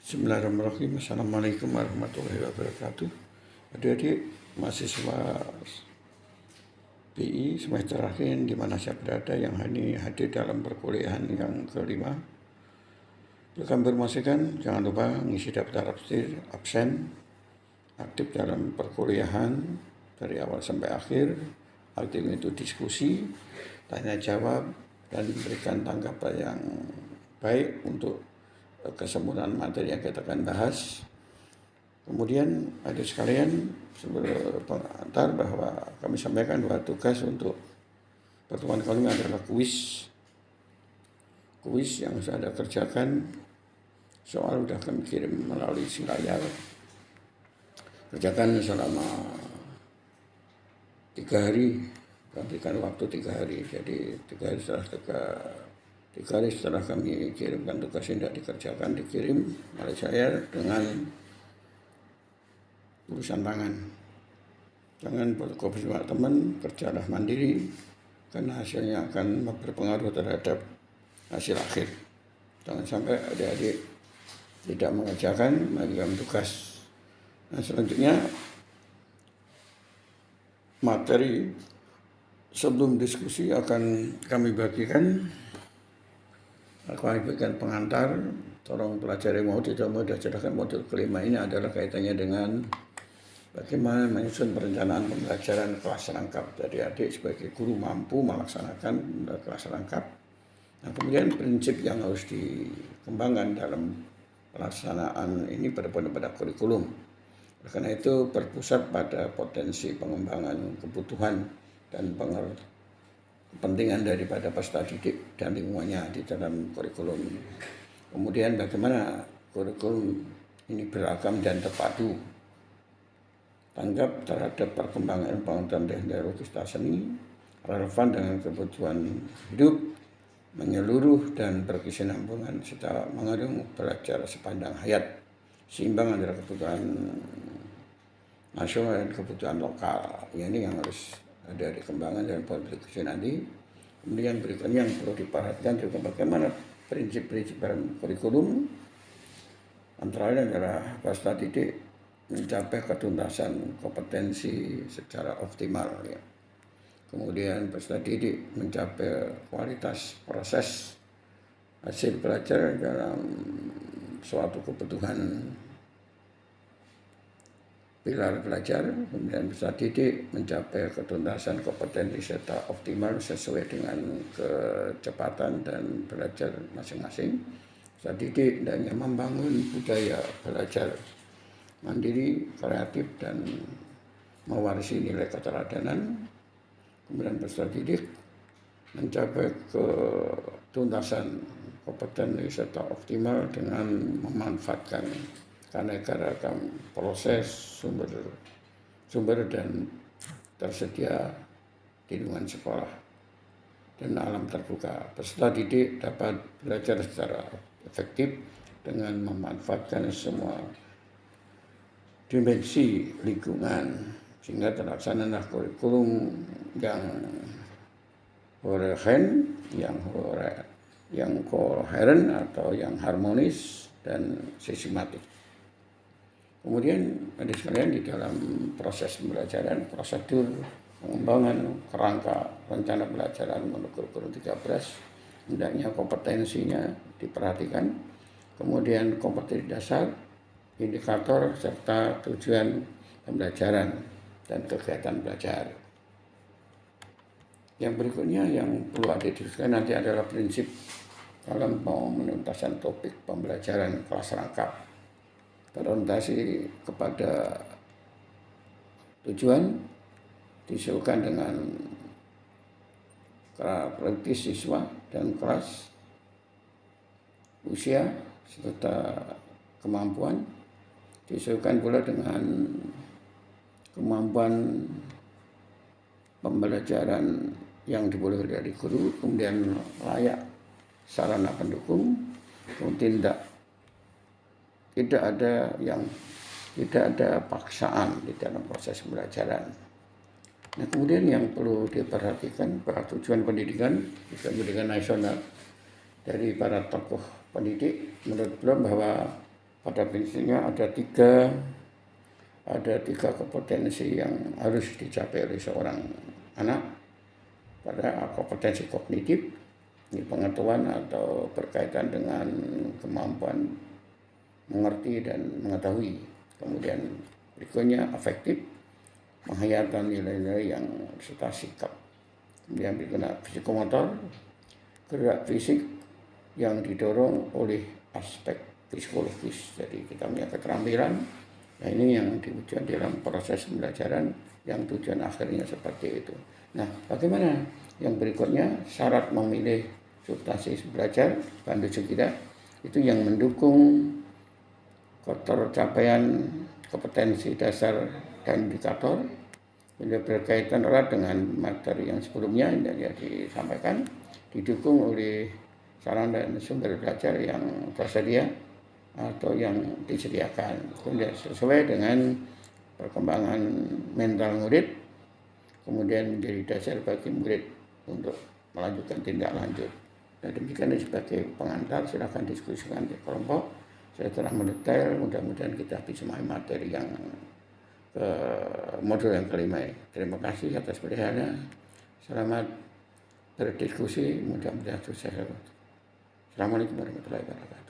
Bismillahirrahmanirrahim. Assalamualaikum warahmatullahi wabarakatuh. Adik-adik mahasiswa PI semester akhir di mana saya berada yang hadir dalam perkuliahan yang kelima. Kami bermosikan jangan lupa mengisi daftar absen, aktif dalam perkuliahan dari awal sampai akhir. Aktif itu diskusi, tanya jawab, dan memberikan tanggapan yang baik untuk kesempurnaan materi yang kita akan bahas. Kemudian adik sekalian, sebagai pengantar bahwa kami sampaikan bahwa tugas untuk pertemuan kali ini adalah kuis yang saya kerjakan. Soal sudah kami kirim melalui layar. Kerjakan selama 3 hari, berikan waktu 3 hari. Jadi 3 hari setelah kami kirimkan tugas yang tidak dikerjakan, dikirim oleh saya dengan tulisan tangan. Jangan fotokopi sama teman, kerjalah mandiri, karena hasilnya akan berpengaruh terhadap hasil akhir. Jangan sampai adik-adik tidak mengerjakan bagian tugas. Nah, selanjutnya materi sebelum diskusi akan kami bagikan. Kami berikan pengantar, tolong pelajari modul ceritakan modul kelima ini adalah kaitannya dengan bagaimana menyusun perencanaan pembelajaran kelas rangkap. Jadi adik sebagai guru mampu melaksanakan kelas rangkap. Nah, kemudian prinsip yang harus dikembangkan dalam pelaksanaan ini pada kurikulum. Karena itu berpusat pada potensi pengembangan kebutuhan dan kepentingan daripada peserta didik dan lingkungannya di dalam kurikulum. Kemudian bagaimana kurikulum ini beragam dan terpadu, tanggap terhadap perkembangan pengetahuan teknologi seni, relevan dengan kebutuhan hidup, menyeluruh dan berkesinambungan serta mengandung belajar sepanjang hayat, seimbang antara kebutuhan nasional dan kebutuhan lokal. Ini yang harus ada dikembangkan dalam publikasi nanti. Kemudian berikutnya yang perlu diperhatikan juga bagaimana prinsip-prinsip dalam kurikulum, antara lain adalah peserta didik mencapai ketuntasan kompetensi secara optimal. Kemudian peserta didik mencapai kualitas proses hasil belajar dalam suatu kebutuhan pilar belajar. Kemudian peserta didik mencapai ketuntasan kompetensi serta optimal sesuai dengan kecepatan dan belajar masing-masing. Peserta didik hendaknya membangun budaya belajar mandiri, kreatif, dan mewarisi nilai keteladanan. Kemudian peserta didik mencapai ketuntasan kompetensi serta optimal dengan memanfaatkan keanekaragaman proses sumber dan tersedia di lingkungan sekolah dan alam terbuka. Peserta didik dapat belajar secara efektif dengan memanfaatkan semua dimensi lingkungan sehingga terlaksanalah kurikulum yang koheren atau yang harmonis dan sistematik. Kemudian adik sekalian di dalam proses pembelajaran, prosedur pengembangan kerangka rencana pelajaran menurut kurikulum 13, hendaknya kompetensinya diperhatikan, kemudian kompetensi dasar, indikator, serta tujuan pembelajaran dan kegiatan belajar. Yang berikutnya yang perlu adik diskusikan nanti adalah prinsip dalam penuntasan topik pembelajaran kelas rangkap, berorientasi kepada tujuan, disesuaikan dengan karakteristik siswa dan kelas, usia serta kemampuan, disesuaikan pula dengan kemampuan pembelajaran yang dibolehkan dari guru, kemudian layak sarana pendukung, kemudian tidak ada paksaan di dalam proses pembelajaran. Nah, kemudian yang perlu diperhatikan pada tujuan pendidikan nasional dari para tokoh pendidik menurut beliau bahwa Pada prinsipnya ada tiga kompetensi yang harus dicapai oleh seorang anak. Pada kompetensi kognitif, ini pengetahuan atau berkaitan dengan kemampuan mengerti dan mengetahui. Kemudian berikutnya afektif, menghayatkan nilai-nilai yang serta sikap. Kemudian berikutnya psikomotor, gerak fisik yang didorong oleh aspek psikologis. Jadi kita punya keterampilan. Nah, ini yang diujian dalam proses pembelajaran yang tujuan akhirnya seperti itu. Nah, bagaimana yang berikutnya syarat memilih substansi belajar bahan tujuh kita itu yang mendukung ketercapaian kompetensi dasar dan indikator yang berkaitan erat dengan materi yang sebelumnya yang disampaikan, didukung oleh sarana dan sumber belajar yang tersedia atau yang disediakan, kemudian sesuai dengan perkembangan mental murid, kemudian menjadi dasar bagi murid untuk melanjutkan tindak lanjut. Dan demikian sebagai pengantar, silakan diskusikan di kelompok. Saya telah mendetail, mudah-mudahan kita bisa memahami materi yang modul yang kelima. Terima kasih atas perhatiannya. Selamat berdiskusi, mudah-mudahan sukses. Assalamualaikum warahmatullahi wabarakatuh.